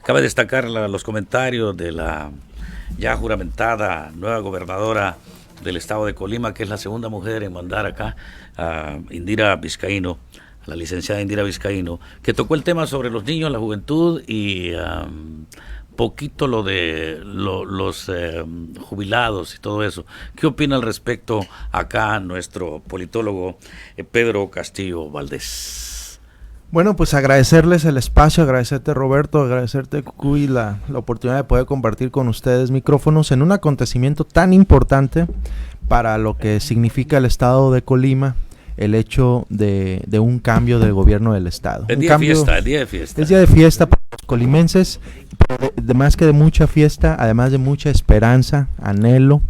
Cabe destacar los comentarios de la ya juramentada nueva gobernadora del estado de Colima, que es la segunda mujer en mandar acá, a Indira Vizcaíno, a la licenciada Indira Vizcaíno, que tocó el tema sobre los niños, la juventud y poquito lo de los jubilados y todo eso. ¿Qué opina al respecto acá nuestro politólogo Pedro Castillo Valdés? Bueno, pues agradecerles el espacio, agradecerte Roberto, agradecerte Cucuy la oportunidad de poder compartir con ustedes micrófonos en un acontecimiento tan importante para lo que significa el estado de Colima, el hecho de un cambio del gobierno del estado. Es día de fiesta, es día de fiesta. Es día de fiesta para los colimenses, pero más que de mucha fiesta, además de mucha esperanza, anhelo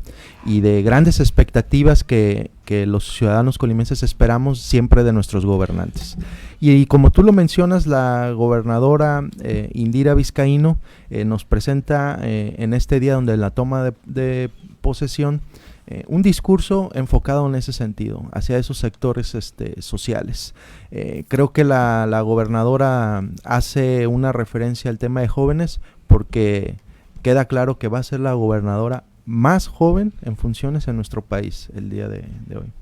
y de grandes expectativas que los ciudadanos colimenses esperamos siempre de nuestros gobernantes. Y como tú lo mencionas, la gobernadora Indira Vizcaíno nos presenta en este día donde la toma de posesión un discurso enfocado en ese sentido, hacia esos sectores sociales. Creo que la gobernadora hace una referencia al tema de jóvenes porque queda claro que va a ser la gobernadora más joven en funciones en nuestro país el día de hoy.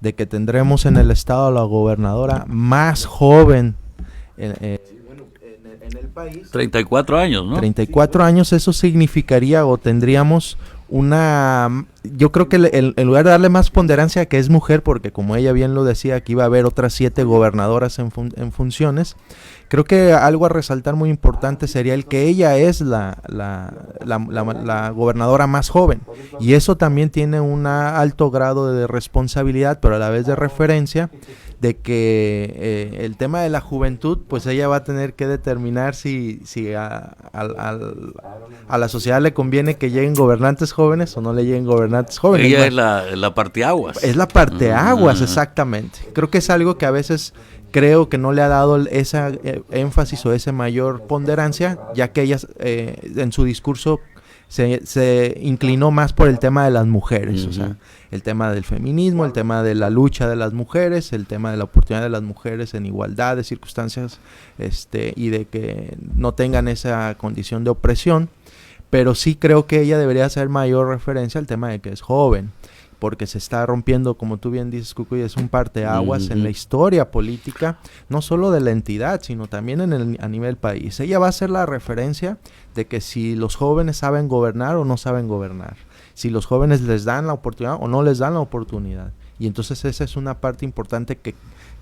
De que tendremos en el estado a la gobernadora más joven en el país. 34 años, ¿no? 34 años, eso significaría o tendríamos yo creo que en lugar de darle más ponderancia a que es mujer, porque como ella bien lo decía, aquí iba a haber otras 7 gobernadoras en funciones, creo que algo a resaltar muy importante sería el que ella es la gobernadora más joven, y eso también tiene un alto grado de responsabilidad, pero a la vez de referencia, de que el tema de la juventud, pues ella va a tener que determinar si a la sociedad le conviene que lleguen gobernantes jóvenes o no le lleguen gobernantes jóvenes. Ella es la parteaguas. Es la parteaguas, exactamente. Creo que es algo que a veces creo que no le ha dado esa énfasis o esa mayor ponderancia, ya que ella en su discurso se inclinó más por el tema de las mujeres, o sea, el tema del feminismo, el tema de la lucha de las mujeres, el tema de la oportunidad de las mujeres en igualdad de circunstancias, y de que no tengan esa condición de opresión, pero sí creo que ella debería hacer mayor referencia al tema de que es joven, porque se está rompiendo, como tú bien dices, Cucuy, es un parteaguas en la historia política, no solo de la entidad, sino también a nivel país. Ella va a ser la referencia de que si los jóvenes saben gobernar o no saben gobernar, si los jóvenes les dan la oportunidad o no les dan la oportunidad. Y entonces esa es una parte importante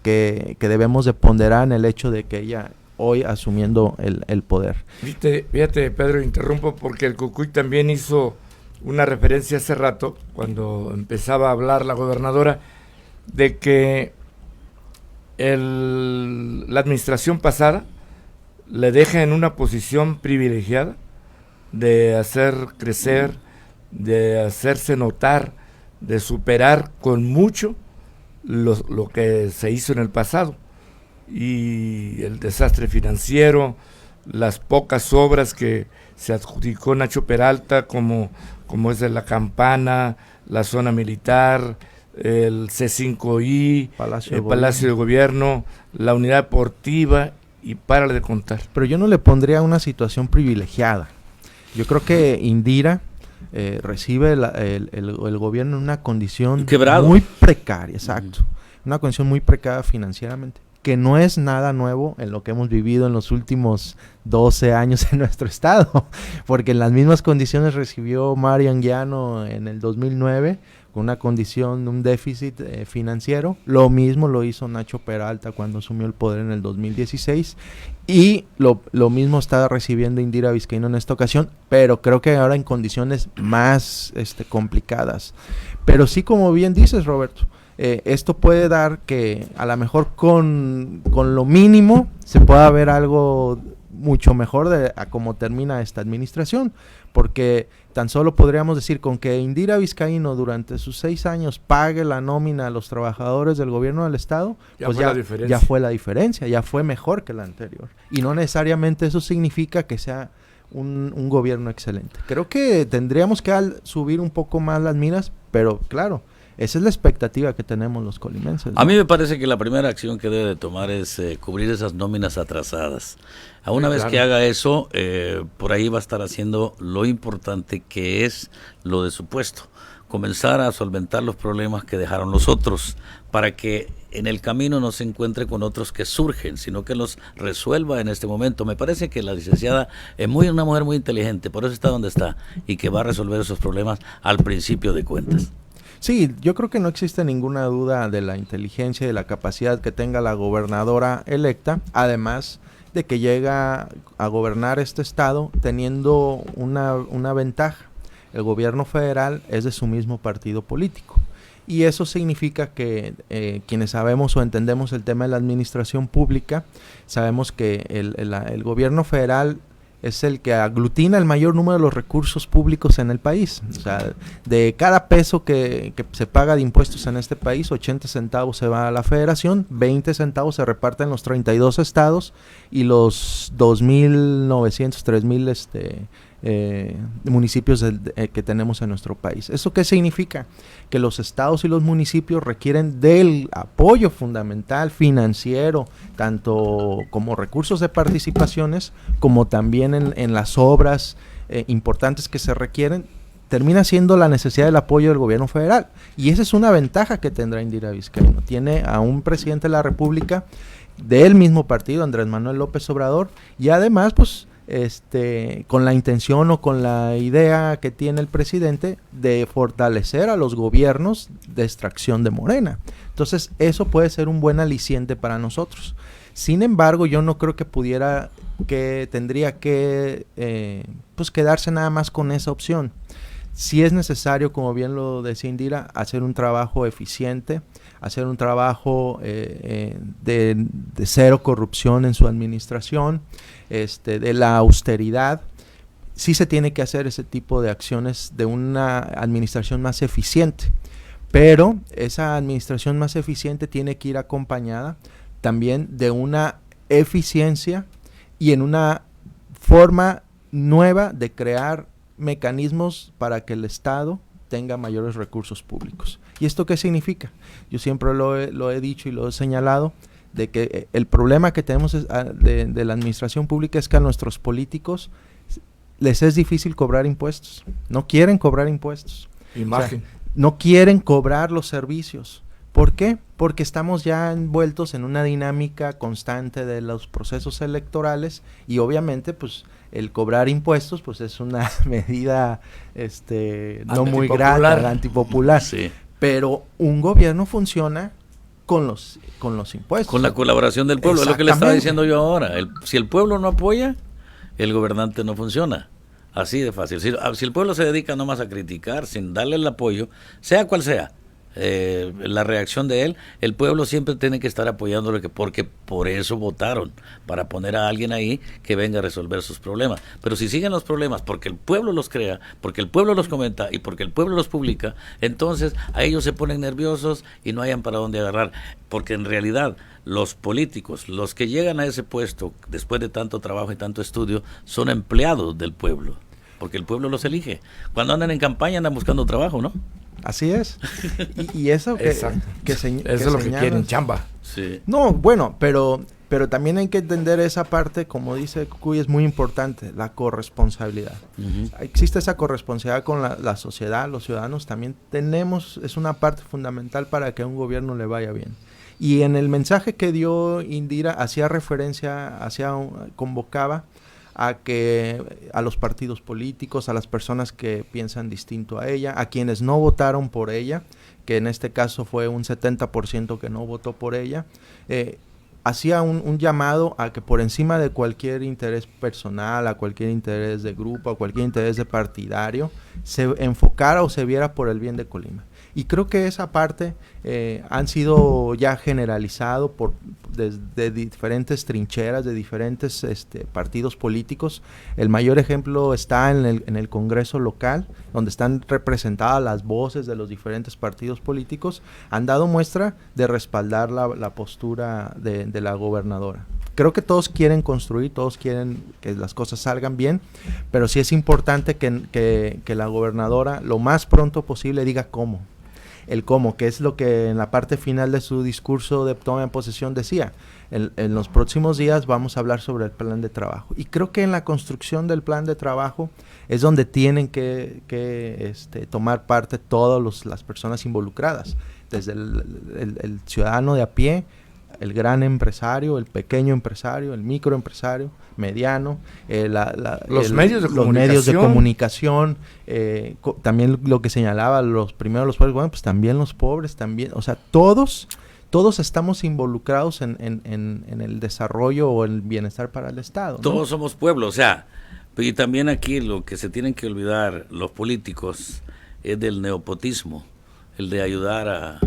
que debemos de ponderar en el hecho de que ella hoy asumiendo el poder. Fíjate, Pedro, interrumpo porque el Cucuy también hizo una referencia hace rato, cuando empezaba a hablar la gobernadora, de que la administración pasada le deja en una posición privilegiada de hacer crecer, de hacerse notar, de superar con mucho lo que se hizo en el pasado, y el desastre financiero, las pocas obras que se adjudicó Nacho Peralta, como es de la Campana, la zona militar, el C5I, el Palacio de Gobierno, la unidad deportiva, y párale de contar. Pero yo no le pondría una situación privilegiada. Yo creo que Indira recibe el gobierno en una condición muy precaria, exacto, una condición muy precaria financieramente, que no es nada nuevo en lo que hemos vivido en los últimos 12 años en nuestro estado, porque en las mismas condiciones recibió Mario Anguiano en el 2009, con una condición, un déficit financiero. Lo mismo lo hizo Nacho Peralta cuando asumió el poder en el 2016, y lo mismo está recibiendo Indira Vizcaíno en esta ocasión, pero creo que ahora en condiciones más complicadas. Pero sí, como bien dices, Roberto, esto puede dar que a lo mejor con lo mínimo se pueda ver algo mucho mejor a cómo termina esta administración, porque tan solo podríamos decir con que Indira Vizcaíno durante sus 6 años pague la nómina a los trabajadores del gobierno del estado, pues ya fue la diferencia, ya fue mejor que la anterior, y no necesariamente eso significa que sea un gobierno excelente. Creo que tendríamos que subir un poco más las miras, pero claro, Esa es la expectativa que tenemos los colimenses, ¿no? A mí me parece que la primera acción que debe de tomar es cubrir esas nóminas atrasadas. A una vez que haga eso, por ahí va a estar haciendo lo importante que es lo de su puesto. Comenzar a solventar los problemas que dejaron los otros, para que en el camino no se encuentre con otros que surgen, sino que los resuelva en este momento. Me parece que la licenciada es una mujer muy inteligente, por eso está donde está, y que va a resolver esos problemas al principio de cuentas. Sí, yo creo que no existe ninguna duda de la inteligencia y de la capacidad que tenga la gobernadora electa, además de que llega a gobernar este estado teniendo una ventaja. El gobierno federal es de su mismo partido político. Y eso significa que quienes sabemos o entendemos el tema de la administración pública, sabemos que el gobierno federal es el que aglutina el mayor número de los recursos públicos en el país. O sea, de cada peso que se paga de impuestos en este país, 80 centavos se va a la federación, 20 centavos se reparten en los 32 estados y los 2.900, 3.000 municipios que tenemos en nuestro país. ¿Eso qué significa? Que los estados y los municipios requieren del apoyo fundamental financiero, tanto como recursos de participaciones, como también en las obras importantes que se requieren. Termina siendo la necesidad del apoyo del gobierno federal, y esa es una ventaja que tendrá Indira Vizcaíno. Tiene a un presidente de la República del mismo partido, Andrés Manuel López Obrador, y además pues con la intención o con la idea que tiene el presidente de fortalecer a los gobiernos de extracción de Morena. Entonces eso puede ser un buen aliciente para nosotros. Sin embargo, yo no creo que tendría que pues quedarse nada más con esa opción. Sí es necesario, como bien lo decía Indira, hacer un trabajo eficiente, hacer un trabajo de cero corrupción en su administración, de la austeridad. Sí se tiene que hacer ese tipo de acciones de una administración más eficiente, pero esa administración más eficiente tiene que ir acompañada también de una eficiencia y en una forma nueva de crear mecanismos para que el Estado tenga mayores recursos públicos. ¿Y esto qué significa? Yo siempre lo he dicho y lo he señalado, de que el problema que tenemos de la administración pública es que a nuestros políticos les es difícil cobrar impuestos. No quieren cobrar impuestos. Imagen. O sea, no quieren cobrar los servicios. ¿Por qué? Porque estamos ya envueltos en una dinámica constante de los procesos electorales y obviamente pues el cobrar impuestos pues es una medida no muy grata, antipopular. Sí. Pero un gobierno funciona con los impuestos. Con la colaboración del pueblo, es lo que le estaba diciendo yo ahora. Si el pueblo no apoya, el gobernante no funciona. Así de fácil. Si el pueblo se dedica nomás a criticar sin darle el apoyo, sea cual sea la reacción de él, el pueblo siempre tiene que estar apoyándolo, porque por eso votaron, para poner a alguien ahí que venga a resolver sus problemas. Pero si siguen los problemas porque el pueblo los crea, porque el pueblo los comenta y porque el pueblo los publica, entonces a ellos se ponen nerviosos y no hayan para dónde agarrar, porque en realidad los políticos, los que llegan a ese puesto después de tanto trabajo y tanto estudio, son empleados del pueblo, porque el pueblo los elige. Cuando andan en campaña andan buscando trabajo, ¿no? Así es. Y eso que eso es lo que quieren, chamba. Sí. No, bueno, pero también hay que entender esa parte, como dice Cuy, es muy importante, la corresponsabilidad. Uh-huh. Existe esa corresponsabilidad con la sociedad, los ciudadanos también es una parte fundamental para que a un gobierno le vaya bien. Y en el mensaje que dio Indira hacía referencia, convocaba a los partidos políticos, a las personas que piensan distinto a ella, a quienes no votaron por ella, que en este caso fue un 70% que no votó por ella. Hacía un llamado a que por encima de cualquier interés personal, a cualquier interés de grupo, a cualquier interés de partidario, se enfocara o se viera por el bien de Colima. Y creo que esa parte han sido ya generalizado desde diferentes trincheras, de diferentes partidos políticos. El mayor ejemplo está en el Congreso local, donde están representadas las voces de los diferentes partidos políticos. Han dado muestra de respaldar la postura de la gobernadora. Creo que todos quieren construir, todos quieren que las cosas salgan bien, pero sí es importante que la gobernadora lo más pronto posible diga cómo. el cómo, que es lo que en la parte final de su discurso de toma de posesión decía. En los próximos días vamos a hablar sobre el plan de trabajo. Y creo que en la construcción del plan de trabajo es donde tienen que tomar parte todas las personas involucradas, desde el ciudadano de a pie, el gran empresario, el pequeño empresario, el microempresario, mediano, los medios de comunicación, también lo que señalaba, los pobres, bueno, pues también los pobres, también, o sea, todos estamos involucrados en el desarrollo o el bienestar para el Estado, ¿no? Todos somos pueblo, o sea, y también aquí lo que se tienen que olvidar los políticos es del nepotismo, el de ayudar a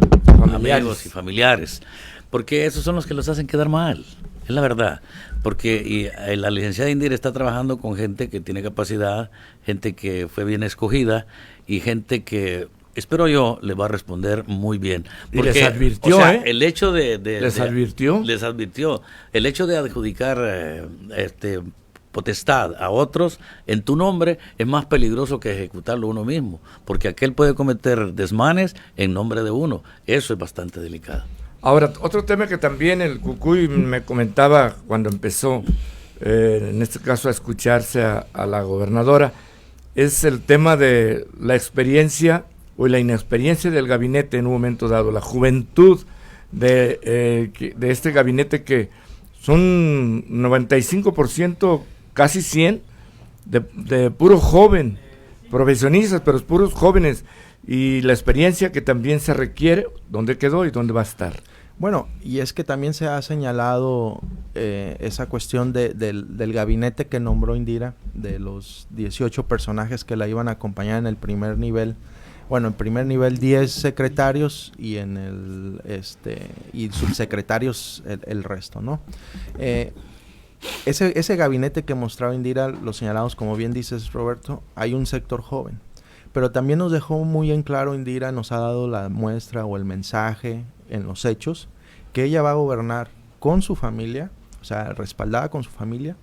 amigos y familiares, porque esos son los que los hacen quedar mal, es la verdad, porque la licenciada Indira está trabajando con gente que tiene capacidad, gente que fue bien escogida y gente que, espero yo, le va a responder muy bien. Porque, y les advirtió, o sea, el hecho les advirtió, el hecho de adjudicar potestad a otros en tu nombre es más peligroso que ejecutarlo uno mismo, porque aquel puede cometer desmanes en nombre de uno. Eso es bastante delicado. Ahora, otro tema que también el Cucuy me comentaba cuando empezó, en este caso, a escucharse a la gobernadora, es el tema de la experiencia o la inexperiencia del gabinete en un momento dado, la juventud de este gabinete, que son 95%, casi 100%, de puro joven, profesionistas, pero puros jóvenes, y la experiencia que también se requiere, dónde quedó y dónde va a estar. Bueno, y es que también se ha señalado esa cuestión del gabinete que nombró Indira, de los 18 personajes que la iban a acompañar en el primer nivel. Bueno, en primer nivel 10 secretarios y en y subsecretarios el resto, ¿no? Ese gabinete que mostraba Indira, lo señalamos, como bien dices, Roberto, hay un sector joven, pero también nos dejó muy en claro, Indira nos ha dado la muestra o el mensaje en los hechos, que ella va a gobernar con su familia, o sea, respaldada con su familia.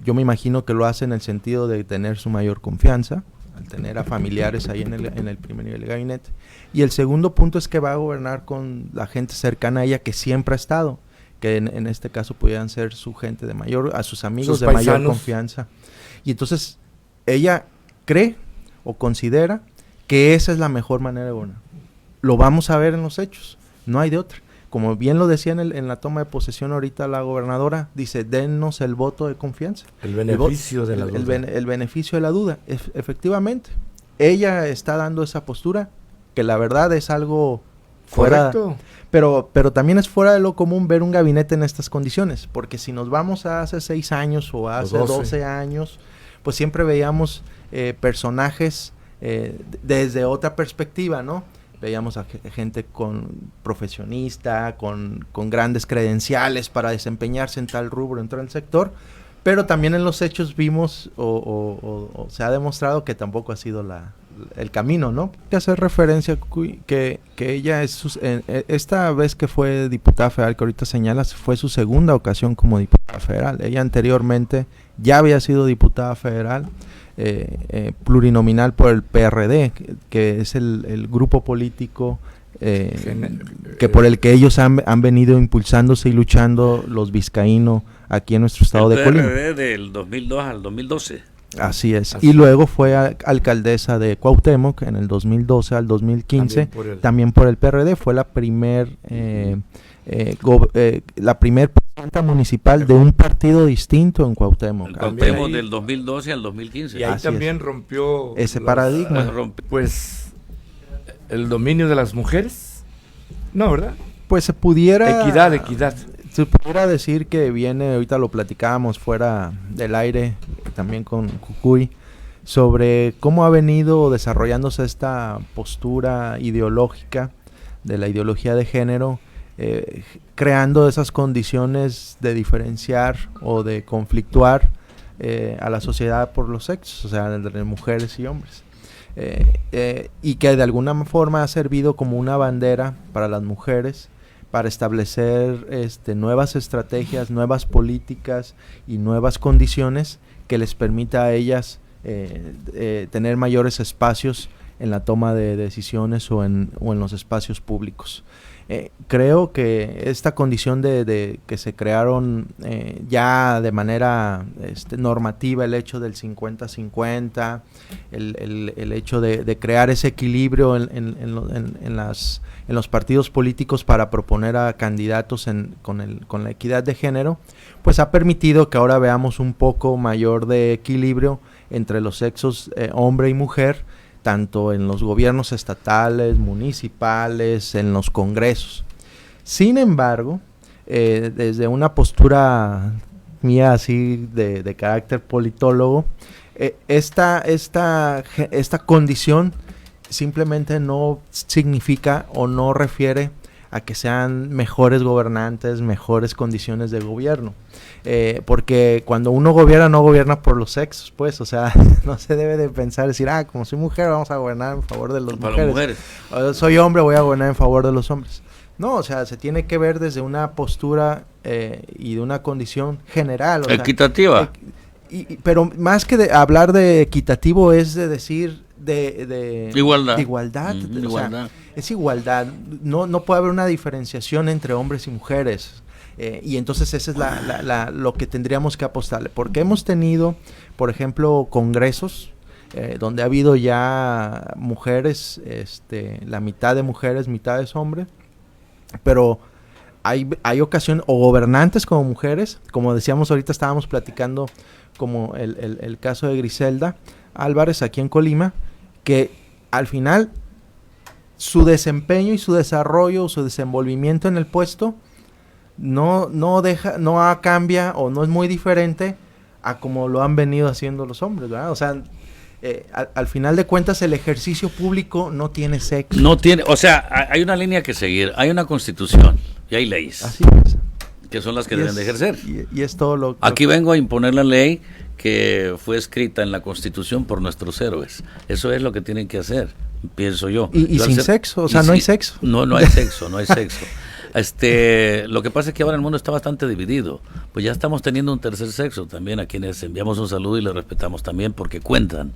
Yo me imagino que lo hace en el sentido de tener su mayor confianza, al tener a familiares ahí en el primer nivel de gabinete. Y el segundo punto es que va a gobernar con la gente cercana a ella, que siempre ha estado, que en este caso pudieran ser su gente de mayor, a sus amigos de mayor confianza. Y entonces ella cree o considera que esa es la mejor manera de gobernar. Lo vamos a ver en los hechos, no hay de otra. Como bien lo decía en la toma de posesión ahorita la gobernadora, dice, dennos el voto de confianza. El beneficio de la duda. El beneficio de la duda, efectivamente. Ella está dando esa postura, que la verdad es algo fuera. Correcto. Pero también es fuera de lo común ver un gabinete en estas condiciones, porque si nos vamos a hace 6 años o hace 12 años, pues siempre veíamos personajes desde otra perspectiva, ¿no? Veíamos a gente profesionista, con grandes credenciales para desempeñarse en tal rubro, en tal sector, pero también en los hechos vimos o se ha demostrado que tampoco ha sido el camino, ¿no? Hay que hacer referencia que ella esta vez que fue diputada federal, que ahorita señalas, fue su segunda ocasión como diputada federal. Ella anteriormente ya había sido diputada federal, plurinominal por el PRD, que es el grupo político que por el que ellos han venido impulsándose y luchando los vizcaínos aquí en nuestro estado de Colima. El PRD del 2002 al 2012. Así es. Y luego fue alcaldesa de Cuauhtémoc en el 2012 al 2015, también por el PRD. Fue la primer presidenta municipal de un partido distinto en Cuauhtémoc. El Cuauhtémoc del 2012 al 2015. Y ahí también rompió ese paradigma. Pues el dominio de las mujeres. No, ¿verdad? Pues se pudiera... Equidad. Se pudiera decir que viene, ahorita lo platicábamos fuera del aire, también con Cucuy, sobre cómo ha venido desarrollándose esta postura ideológica de la ideología de género, creando esas condiciones de diferenciar o de conflictuar a la sociedad por los sexos, o sea, entre mujeres y hombres. Y que de alguna forma ha servido como una bandera para las mujeres, para establecer nuevas estrategias, nuevas políticas y nuevas condiciones que les permita a ellas tener mayores espacios en la toma de decisiones o en los espacios públicos. Creo que esta condición de que se crearon ya de manera normativa, el hecho del 50-50, el hecho de crear ese equilibrio en los partidos políticos para proponer a candidatos con la equidad de género, pues ha permitido que ahora veamos un poco mayor de equilibrio entre los sexos hombre y mujer, tanto en los gobiernos estatales, municipales, en los congresos. Sin embargo, desde una postura mía así de carácter politólogo, esta condición simplemente no significa o no refiere a que sean mejores gobernantes, mejores condiciones de gobierno. Porque cuando uno gobierna, no gobierna por los sexos, pues, o sea, no se debe de pensar, decir, como soy mujer, vamos a gobernar en favor de las mujeres. O soy hombre, voy a gobernar en favor de los hombres. No, o sea, se tiene que ver desde una postura y de una condición general. Equitativa. Pero más que de hablar de equitativo es de decir de igualdad. Igualdad. Igualdad. Sea, es igualdad. No puede haber una diferenciación entre hombres y mujeres. Y entonces ese es lo que tendríamos que apostarle, porque hemos tenido, por ejemplo, congresos donde ha habido ya mujeres, la mitad de mujeres, mitad de hombres, pero hay ocasiones, o gobernantes como mujeres, como decíamos ahorita, estábamos platicando como el caso de Griselda Álvarez aquí en Colima, que al final su desempeño y su desarrollo, su desenvolvimiento en el puesto no cambia o no es muy diferente a como lo han venido haciendo los hombres, ¿verdad? O sea, al final de cuentas el ejercicio público no tiene sexo. No tiene, o sea, hay una línea que seguir, hay una constitución y hay leyes. Así es. Que son las que deben de ejercer. Y es todo lo Aquí vengo a imponer la ley que fue escrita en la Constitución por nuestros héroes. Eso es lo que tienen que hacer, pienso yo. Y sin sexo, o sea, no hay sexo. No hay sexo, no hay sexo. Lo que pasa es que ahora el mundo está bastante dividido. Pues ya estamos teniendo un tercer sexo también, a quienes enviamos un saludo y les respetamos también, porque cuentan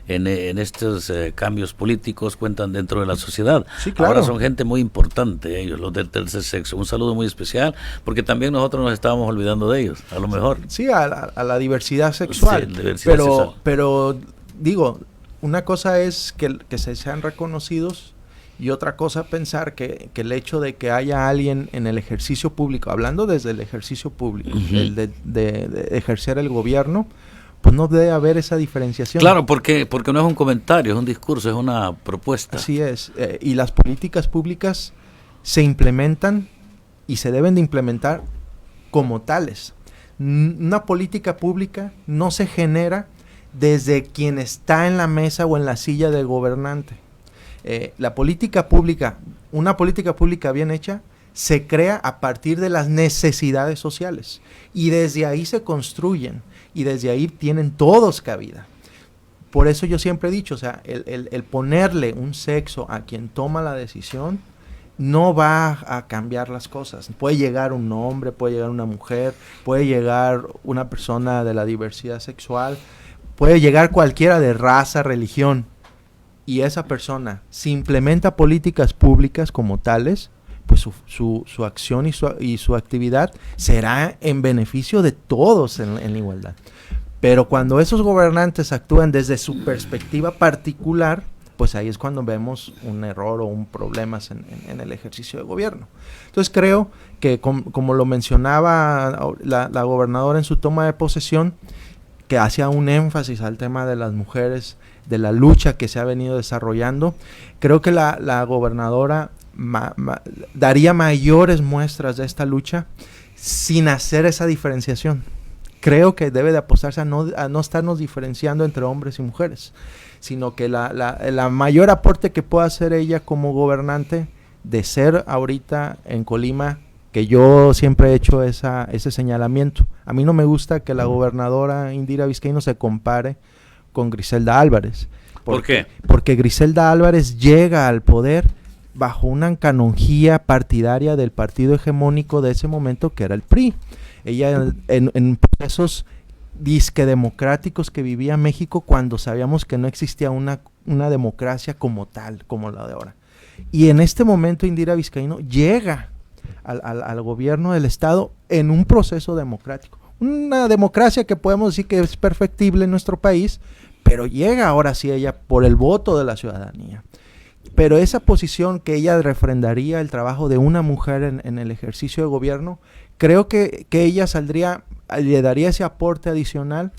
en estos cambios políticos, cuentan dentro de la sociedad. Sí, claro. Ahora son gente muy importante ellos, los del tercer sexo. Un saludo muy especial, porque también nosotros nos estábamos olvidando de ellos, a lo mejor. Sí, a la diversidad sexual. Sí, sexual. Pero digo, una cosa es que se sean reconocidos, y otra cosa pensar que el hecho de que haya alguien en el ejercicio público, hablando desde el ejercicio público, el de ejercer el gobierno, pues no debe haber esa diferenciación. Claro, porque no es un comentario, es un discurso, es una propuesta. Así es, y las políticas públicas se implementan y se deben de implementar como tales. Una política pública no se genera desde quien está en la mesa o en la silla del gobernante. La política pública, una política pública bien hecha, se crea a partir de las necesidades sociales y desde ahí se construyen y desde ahí tienen todos cabida. Por eso yo siempre he dicho, o sea, el ponerle un sexo a quien toma la decisión no va a cambiar las cosas. Puede llegar un hombre, puede llegar una mujer, puede llegar una persona de la diversidad sexual, puede llegar cualquiera de raza, religión, y esa persona, si implementa políticas públicas como tales, pues su acción y su actividad será en beneficio de todos en la igualdad. Pero cuando esos gobernantes actúan desde su perspectiva particular, pues ahí es cuando vemos un error o un problema en el ejercicio de gobierno. Entonces creo que como lo mencionaba la gobernadora en su toma de posesión, que hacía un énfasis al tema de las mujeres, de la lucha que se ha venido desarrollando, creo que la gobernadora daría mayores muestras de esta lucha sin hacer esa diferenciación. Creo que debe de apostarse a no estarnos diferenciando entre hombres y mujeres, sino que la mayor aporte que pueda hacer ella como gobernante, de ser ahorita en Colima, que yo siempre he hecho ese señalamiento. A mí no me gusta que la gobernadora Indira Vizcaíno se compare con Griselda Álvarez. ¿Por qué? Porque Griselda Álvarez llega al poder bajo una canonjía partidaria del partido hegemónico de ese momento, que era el PRI. Ella en procesos disque democráticos que vivía México, cuando sabíamos que no existía una una democracia como tal, como la de ahora. Y en este momento Indira Vizcaíno llega al gobierno del Estado en un proceso democrático. Una democracia que podemos decir que es perfectible en nuestro país, pero llega ahora sí ella por el voto de la ciudadanía. Pero esa posición que ella refrendaría el trabajo de una mujer en el ejercicio de gobierno, creo que ella saldría, le daría ese aporte adicional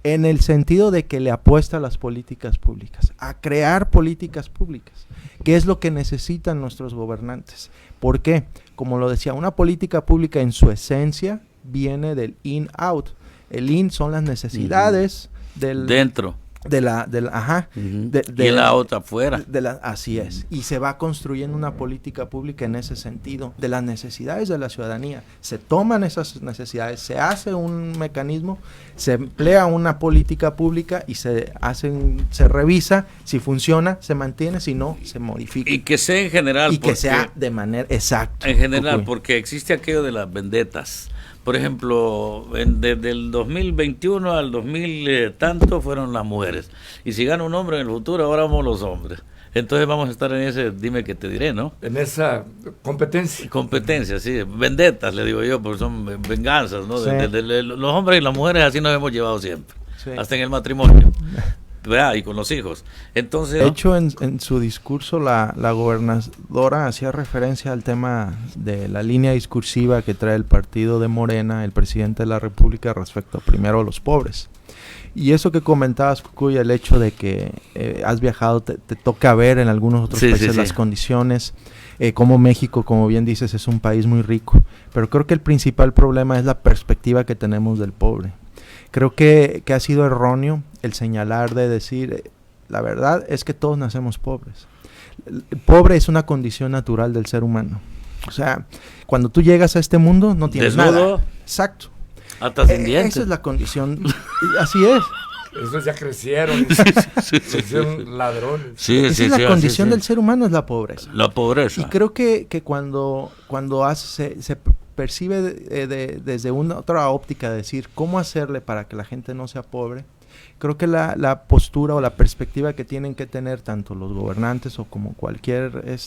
en el sentido de que le apuesta a las políticas públicas, a crear políticas públicas, que es lo que necesitan nuestros gobernantes. ¿Por qué? Como lo decía, una política pública en su esencia viene del in-out. El in son las necesidades del... Dentro. Ajá. Y la otra afuera. Así es. Y se va construyendo una política pública en ese sentido, de las necesidades de la ciudadanía. Se toman esas necesidades, se hace un mecanismo, se emplea una política pública y se revisa, si funciona, se mantiene, si no, se modifica. Y que sea en general. Y que sea de manera exacta. En general, porque existe aquello de las vendetas. Por ejemplo, desde el 2021 al 2000 tanto fueron las mujeres. Y si gana un hombre en el futuro, ahora vamos los hombres. Entonces vamos a estar en ese, dime que te diré, ¿no? En esa competencia. Competencia, sí. Vendetas, le digo yo, porque son venganzas, ¿no? Sí. Los hombres y las mujeres así nos hemos llevado siempre. Sí. Hasta en el matrimonio. Y con los hijos. Entonces, de hecho, en su discurso la gobernadora hacía referencia al tema de la línea discursiva que trae el partido de Morena, el presidente de la República, respecto primero a los pobres. Y eso que comentabas, Cucuy, el hecho de que has viajado, te toca ver en algunos otros países las condiciones, como México, como bien dices, es un país muy rico. Pero creo que el principal problema es la perspectiva que tenemos del pobre. Creo que ha sido erróneo el señalar de decir, la verdad es que todos nacemos pobres. El pobre es una condición natural del ser humano. O sea, cuando tú llegas a este mundo no tienes nada. Exacto. Hasta sin dientes. Esa es la condición. Así es. Esos ya crecieron. Crecieron ladrones. Esa es la condición del ser humano, es la pobreza. La pobreza. Y creo que cuando se percibe desde una otra óptica, de decir cómo hacerle para que la gente no sea pobre, creo que la postura o la perspectiva que tienen que tener tanto los gobernantes o como cualquier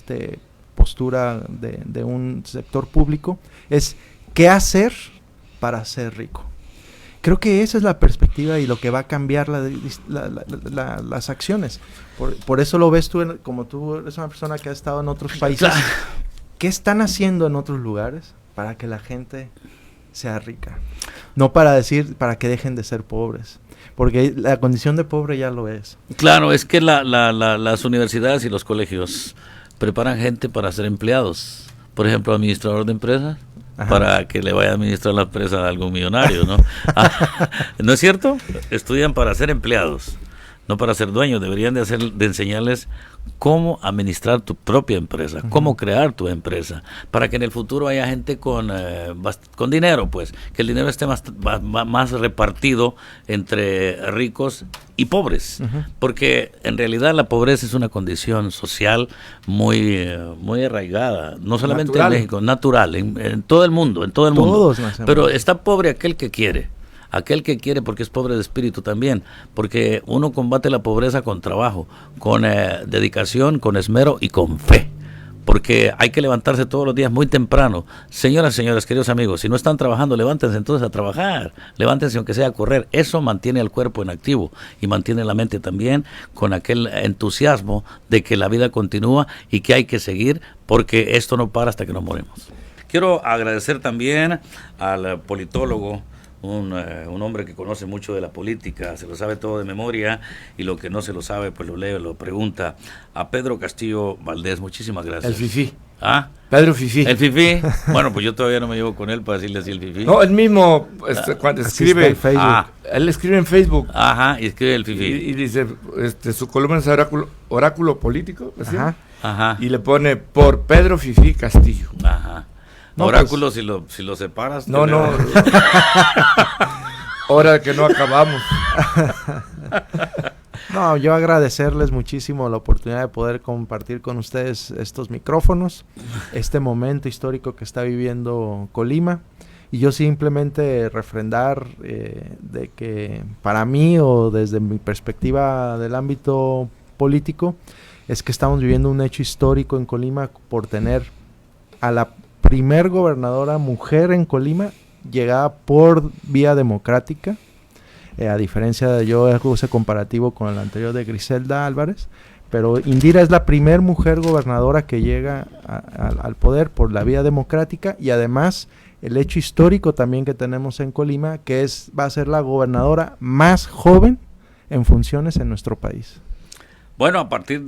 postura de un sector público es qué hacer para ser rico. Creo que esa es la perspectiva y lo que va a cambiar las acciones. Por eso lo ves tú, como tú eres una persona que ha estado en otros países. Claro. ¿Qué están haciendo en otros lugares para que la gente sea rica? No para decir, para que dejen de ser pobres. Porque la condición de pobre ya lo es. Claro, es que las universidades y los colegios preparan gente para ser empleados. Por ejemplo, administrador de empresas. Ajá. Para que le vaya a administrar la empresa a algún millonario, ¿no? ¿No es cierto? Estudian para ser empleados, no para ser dueños. Deberían de enseñarles cómo administrar tu propia empresa, cómo crear tu empresa, para que en el futuro haya gente con dinero, pues, que el dinero esté más repartido entre ricos y pobres, porque en realidad la pobreza es una condición social muy arraigada, no solamente natural. En México, natural, en todo el mundo, Todos pero está pobre aquel que quiere porque es pobre de espíritu también, porque uno combate la pobreza con trabajo, con dedicación, con esmero y con fe, porque hay que levantarse todos los días muy temprano. Señoras, queridos amigos, si no están trabajando, levántense entonces a trabajar, levántense aunque sea a correr. Eso mantiene al cuerpo en activo y mantiene la mente también con aquel entusiasmo de que la vida continúa y que hay que seguir, porque esto no para hasta que nos morimos. Quiero agradecer también al politólogo, un hombre que conoce mucho de la política, se lo sabe todo de memoria, y lo que no se lo sabe, pues lo lee, lo pregunta, a Pedro Castillo Valdés. Muchísimas gracias. El Fifí. ¿Ah? Pedro Fifí. El Fifí. Bueno, pues yo todavía no me llevo con él para decirle así el Fifí. No, él mismo, cuando escribe en Facebook. Él escribe en Facebook. Ajá, y escribe el Fifí. Y dice, su columna es oráculo político, ¿así? Ajá. Y le pone por Pedro Fifí Castillo. Ajá. No, oráculo, pues, si lo separas. No. Hora que no acabamos. No, yo agradecerles muchísimo la oportunidad de poder compartir con ustedes estos micrófonos, este momento histórico que está viviendo Colima, y yo simplemente refrendar de que para mí, o desde mi perspectiva del ámbito político, es que estamos viviendo un hecho histórico en Colima por tener a la primer gobernadora mujer en Colima llegada por vía democrática, a diferencia de yo hago ese comparativo con el anterior de Griselda Álvarez, pero Indira es la primer mujer gobernadora que llega al poder por la vía democrática, y además el hecho histórico también que tenemos en Colima, que va a ser la gobernadora más joven en funciones en nuestro país. Bueno, a partir de